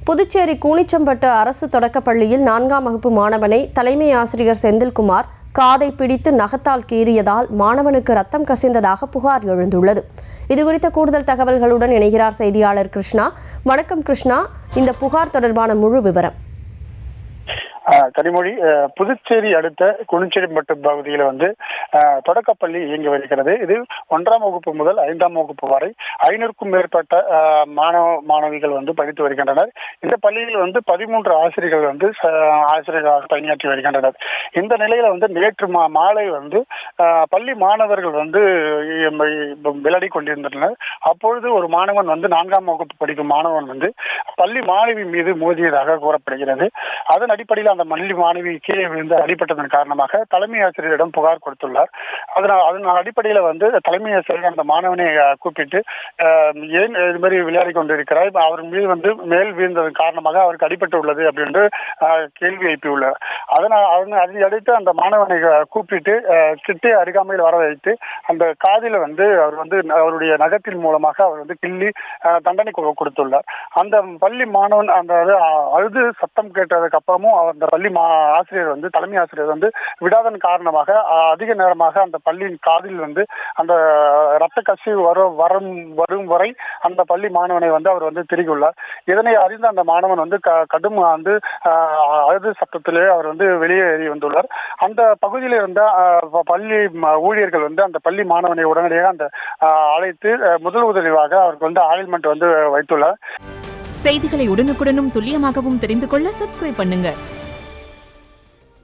புதுச்சேரி கூனிச்சம்பட்டு அரசு தொடக்கப்பள்ளியில் 4ஆம் வகுப்பு மாணவனை தலைமை ஆசிரியர் செந்தில்குமார் காதை பிடித்து நகத்தால் கீறியதால் மாணவனுக்கு ரத்தம் கசிந்ததாக புகார் எழுந்துள்ளது. இதுகுறித்த கூடுதல் தகவல்களுடன் இணைகிறார் செய்தியாளர் கிருஷ்ணா. வணக்கம் கிருஷ்ணா, இந்த புகார் தொடர்பான முழு விவரம். கனிமொழி, புதுச்சேரி அடுத்த குனிச்சேரிப்பட்டு பகுதியில் தொடக்கப்பள்ளி இயங்கி வருகிறது. இது 1ஆம் வகுப்பு முதல் 5ஆம் வகுப்பு வரை 500க்கும் மேற்பட்ட மாணவிகள் படித்து வருகின்றனர். இந்த பள்ளியில் 13 ஆசிரியர்கள் ஆசிரியர்களாக பணியாற்றி வருகின்றனர். இந்த நிலையில நேற்று மாலை பள்ளி மாணவர்கள் விளையாடி கொண்டிருந்தனர். அப்பொழுது ஒரு மாணவன் 4ஆம் வகுப்பு படிக்கும் மாணவன் பள்ளி மாணவி மீது மோதியதாக கூறப்படுகிறது. அதன் அடிப்படையில் அந்த பள்ளி மாணவி கீழே விழுந்து அடிபட்டதன் காரணமாக தலைமை ஆசிரியரிடம் புகார் கொடுத்துள்ளார். அதன் அடிப்படையில் தலைமை ஆசிரியர் அந்த மாணவனை கூப்பிட்டு ஏன் இது மாதிரி விளையாடி கொண்டிருக்கிறார், அவர் மீது மேல் வீழ்ந்ததன் காரணமாக அவருக்கு அடிபட்டு உள்ளது அப்படின்னு கேள்வி எழுப்பியுள்ளார். அதை அடுத்து அந்த மாணவனை கூப்பிட்டு கிட்டே அருகாமையில் வர வைத்து அந்த காதில் அவர் அவருடைய நகத்தின் மூலமாக அவர் கிள்ளி தண்டனை கொடுத்துள்ளார். அந்த பள்ளி மாணவன் அழுது சத்தம் கேட்டதுக்கு அப்புறமும் அந்த பள்ளி ஆசிரியர் தலைமை ஆசிரியர் விடாதன் காரணமாக அதிக நேரமாக அந்த பள்ளியின் காதில் அந்த ரத்த கசிவு வரும் வரை அந்த பள்ளி மாணவனை அவர் திருகியுள்ளார். இதனை அறிந்த அந்த மாணவன் கடும் அழுது சத்தத்திலே அவர் வெளியேறி வந்துள்ளார். அந்த பகுதியில் இருந்த பள்ளி ஊழியர்கள் அந்த பள்ளி மாணவனை உடனடியாக அழைத்து முதல் உதவியாக அவருக்கு ஆயில்மெண்ட் வைத்துள்ளார். செய்திகளை உடனுக்குடனும் துல்லியமாகவும் தெரிந்து கொள்ள சப்ஸ்கிரைப் பண்ணுங்க.